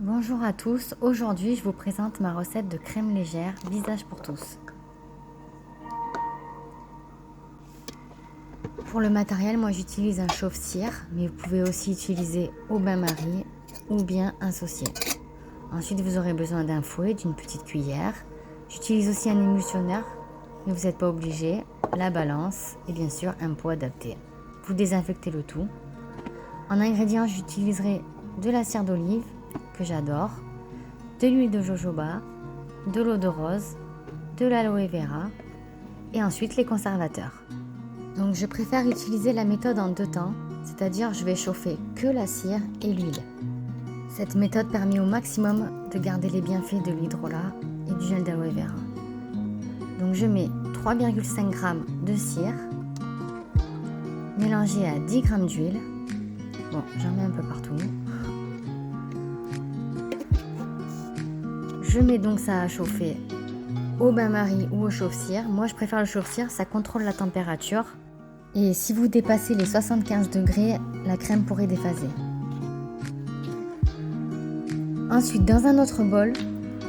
Bonjour à tous, aujourd'hui je vous présente ma recette de crème légère visage pour tous. Pour le matériel, moi j'utilise un chauffe-cire, mais vous pouvez aussi utiliser au bain-marie ou bien un saucier. Ensuite vous aurez besoin d'un fouet, d'une petite cuillère. J'utilise aussi un émulsionneur, mais vous n'êtes pas obligé, la balance et bien sûr un pot adapté. Vous désinfectez le tout. En ingrédients, j'utiliserai de la cire d'olive, que j'adore, de l'huile de jojoba, de l'eau de rose, de l'aloe vera et ensuite les conservateurs. Donc je préfère utiliser la méthode en deux temps, c'est-à-dire je vais chauffer que la cire et l'huile. Cette méthode permet au maximum de garder les bienfaits de l'hydrolat et du gel d'aloe vera. Donc je mets 3,5 g de cire mélangée à 10 g d'huile. Bon, j'en mets un peu partout. Je mets donc ça à chauffer au bain-marie ou au chauffe-cire. Moi je préfère le chauffe-cire, ça contrôle la température. Et si vous dépassez les 75 degrés, la crème pourrait déphaser. Ensuite, dans un autre bol,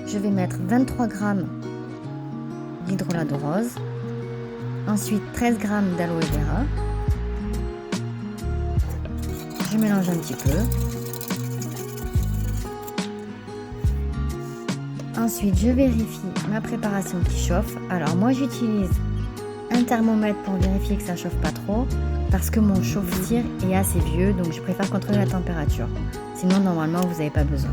je vais mettre 23 g d'hydrolat de rose. Ensuite, 13 g d'aloe vera. Je mélange un petit peu. Ensuite, je vérifie ma préparation qui chauffe. Alors moi, j'utilise un thermomètre pour vérifier que ça chauffe pas trop, parce que mon chauffe-cire est assez vieux, donc je préfère contrôler la température. Sinon, normalement, vous n'avez pas besoin.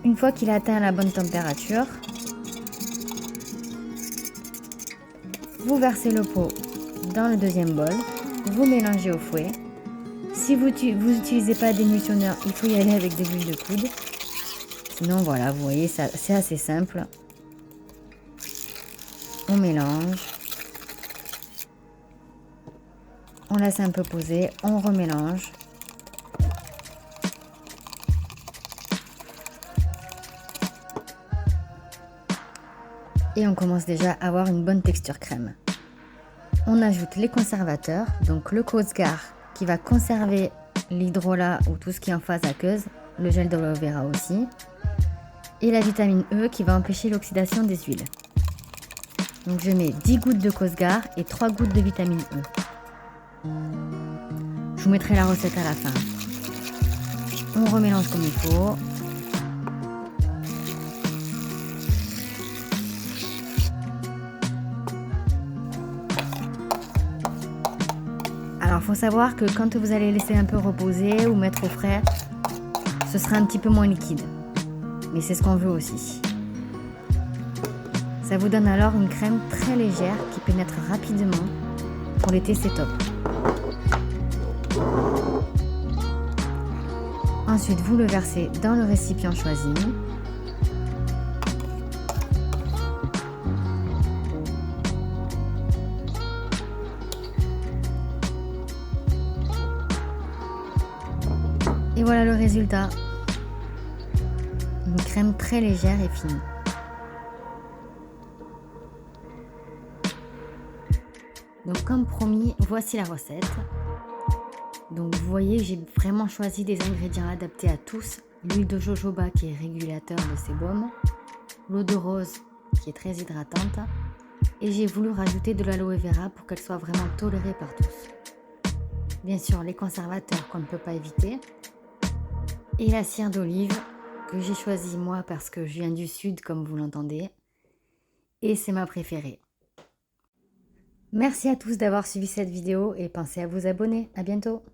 Une fois qu'il a atteint la bonne température, vous versez le pot dans le deuxième bol, vous mélangez au fouet. Si vous n'utilisez pas d'émulsionneur, il faut y aller avec des huiles de coude. Sinon, voilà, vous voyez, c'est assez simple. On mélange. On laisse un peu poser, on remélange. Et on commence déjà à avoir une bonne texture crème. On ajoute les conservateurs, donc le Cosgar qui va conserver l'hydrolat ou tout ce qui est en phase aqueuse, le gel d'aloe vera aussi, et la vitamine E qui va empêcher l'oxydation des huiles. Donc je mets 10 gouttes de Cosgar et 3 gouttes de vitamine E. Je vous mettrai la recette à la fin. On remélange comme il faut. Alors il faut savoir que quand vous allez laisser un peu reposer ou mettre au frais, ce sera un petit peu moins liquide. Mais c'est ce qu'on veut aussi. Ça vous donne alors une crème très légère qui pénètre rapidement. Pour l'été, c'est top. Ensuite, vous le versez dans le récipient choisi. Et voilà le résultat. Une crème très légère et fine. Donc comme promis, voici la recette. Donc vous voyez, j'ai vraiment choisi des ingrédients adaptés à tous. L'huile de jojoba qui est régulateur de sébum, l'eau de rose qui est très hydratante, et j'ai voulu rajouter de l'aloe vera pour qu'elle soit vraiment tolérée par tous. Bien sûr, les conservateurs qu'on ne peut pas éviter, et la cire d'olive que j'ai choisie moi parce que je viens du sud comme vous l'entendez, et c'est ma préférée. Merci à tous d'avoir suivi cette vidéo et pensez à vous abonner. À bientôt.